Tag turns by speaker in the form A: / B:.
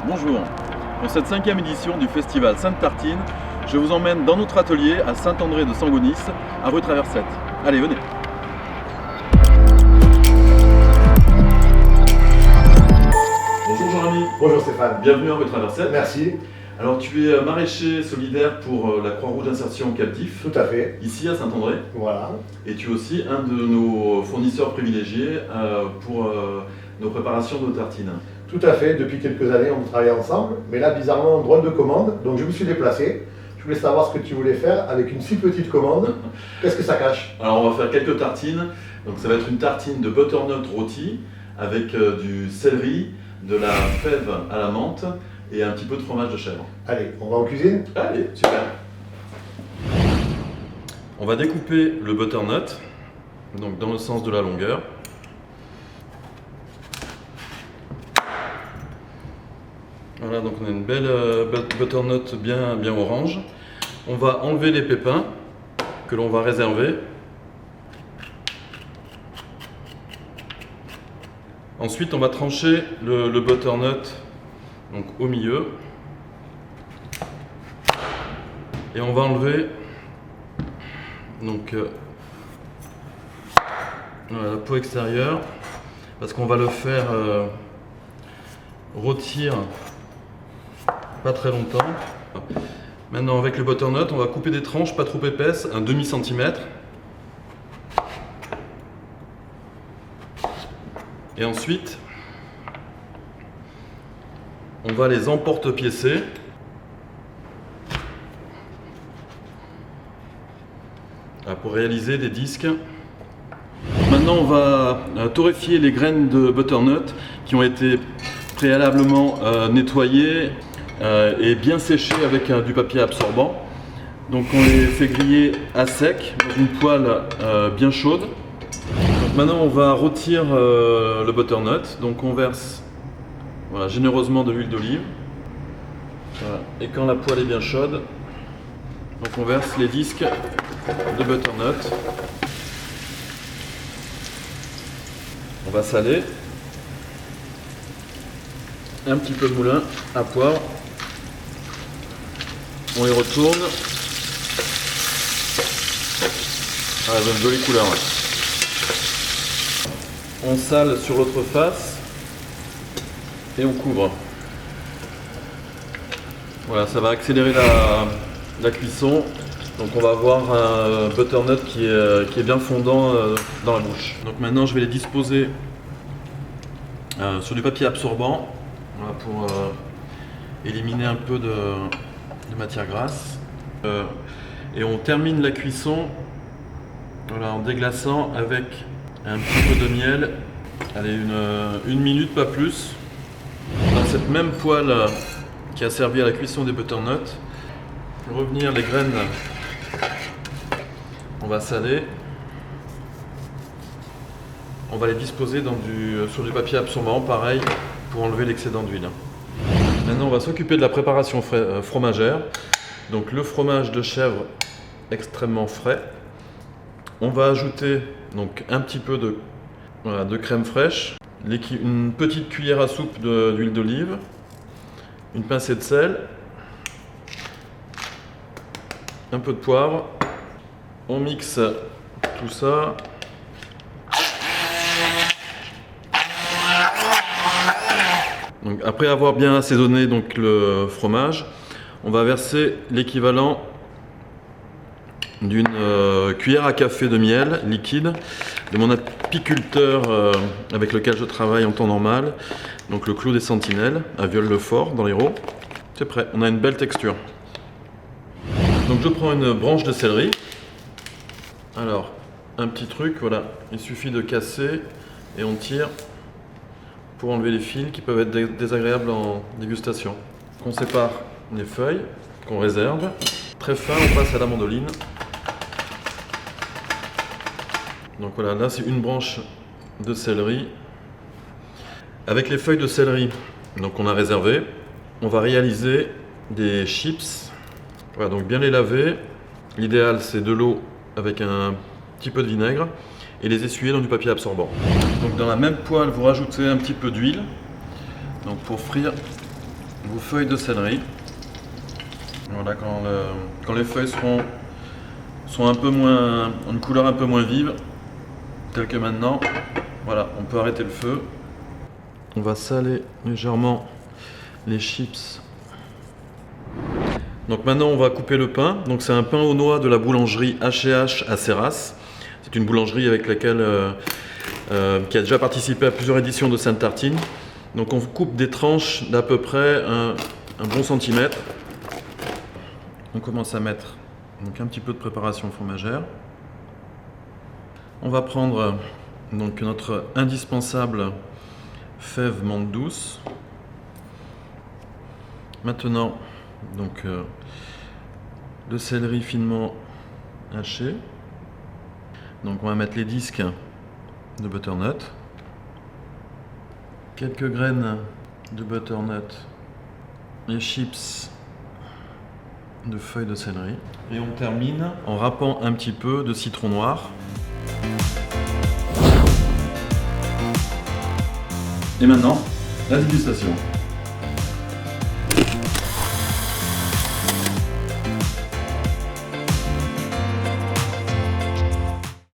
A: Bonjour, pour cette 5e édition du festival Sainte-Tartine, je vous emmène dans notre atelier à Saint-André de Sangonis, à rue Traversette. Allez, venez. Bonjour Jean-Rémy.
B: Bonjour Stéphane.
A: Bienvenue à rue Traversette.
B: Merci.
A: Alors tu es maraîcher solidaire pour la Croix-Rouge d'insertion captif,
B: Tout à fait.
A: ici à Saint-André.
B: Voilà.
A: Et tu es aussi un de nos fournisseurs privilégiés pour nos préparations de tartines.
B: Tout à fait. Depuis quelques années, on travaille ensemble. Mais là, bizarrement, drôle de commande. Donc je me suis déplacé. Je voulais savoir ce que tu voulais faire avec une si petite commande. Qu'est-ce que ça cache?
A: Alors on va faire quelques tartines. Donc ça va être une tartine de butternut rôti avec du céleri, de la fève à la menthe et un petit peu de fromage de chèvre.
B: Allez, on va en cuisine?
A: Allez, super. On va découper le butternut donc dans le sens de la longueur. Voilà, donc on a une belle butternut bien orange. On va enlever les pépins que l'on va réserver. Ensuite, on va trancher le butternut donc, au milieu. Et on va enlever donc, voilà, la peau extérieure parce qu'on va le faire rôtir pas très longtemps. Maintenant, avec le butternut, on va couper des tranches pas trop épaisses, un demi-centimètre. Et ensuite, on va les emporte-piécer. Pour réaliser des disques. Maintenant, on va torréfier les graines de butternut qui ont été préalablement nettoyées et bien séchées avec du papier absorbant. Donc on les fait griller à sec dans une poêle bien chaude. Donc maintenant on va rôtir le butternut. Donc on verse voilà, généreusement de l'huile d'olive. Voilà. Et quand la poêle est bien chaude, donc on verse les disques de butternut. On va saler. Un petit peu de moulin à poivre. On les retourne. Ah, elles ont une jolie couleur. Ouais. On sale sur l'autre face et on couvre. Voilà, ça va accélérer la cuisson. Donc on va avoir un butternut qui est bien fondant dans la bouche. Donc maintenant je vais les disposer sur du papier absorbant voilà, pour éliminer un peu de matière grasse. Et on termine la cuisson voilà, en déglaçant avec un petit peu de miel. Allez, une minute, pas plus. Dans cette même poêle qui a servi à la cuisson des butternuts, revenir les graines, on va saler. On va les disposer sur du papier absorbant, pareil, pour enlever l'excédent d'huile. Maintenant, on va s'occuper de la préparation fromagère. Donc le fromage de chèvre extrêmement frais. On va ajouter donc, un petit peu de crème fraîche, une petite cuillère à soupe d'huile d'olive, une pincée de sel, un peu de poivre. On mixe tout ça. Donc, après avoir bien assaisonné donc, le fromage, on va verser l'équivalent d'une cuillère à café de miel liquide de mon apiculteur avec lequel je travaille en temps normal, donc le Clos des Sentinelles à Viol-le-Fort dans l'Hérault. C'est prêt, on a une belle texture. Donc je prends une branche de céleri. Alors, un petit truc, voilà, il suffit de casser et on tire pour enlever les fils qui peuvent être désagréables en dégustation. On sépare les feuilles qu'on réserve. Très fin, on passe à la mandoline. Donc voilà, là c'est une branche de céleri. Avec les feuilles de céleri, donc on a réservé, on va réaliser des chips. Voilà, donc bien les laver. L'idéal c'est de l'eau avec un petit peu de vinaigre et les essuyer dans du papier absorbant. Donc dans la même poêle, vous rajoutez un petit peu d'huile donc pour frire vos feuilles de céleri. Voilà, quand les feuilles sont un peu moins, ont une couleur un peu moins vive, telle que maintenant, voilà, on peut arrêter le feu. On va saler légèrement les chips. Donc maintenant on va couper le pain. Donc c'est un pain aux noix de la boulangerie H&H à Serras. C'est une boulangerie avec laquelle qui a déjà participé à plusieurs éditions de Sainte-Tartine. Donc on coupe des tranches d'à peu près un bon centimètre. On commence à mettre donc un petit peu de préparation fromagère. On va prendre donc notre indispensable fève menthe douce. Maintenant donc le céleri finement haché. Donc on va mettre les disques de butternut, quelques graines de butternut, les chips de feuilles de céleri et on termine en râpant un petit peu de citron noir. Et maintenant, la dégustation.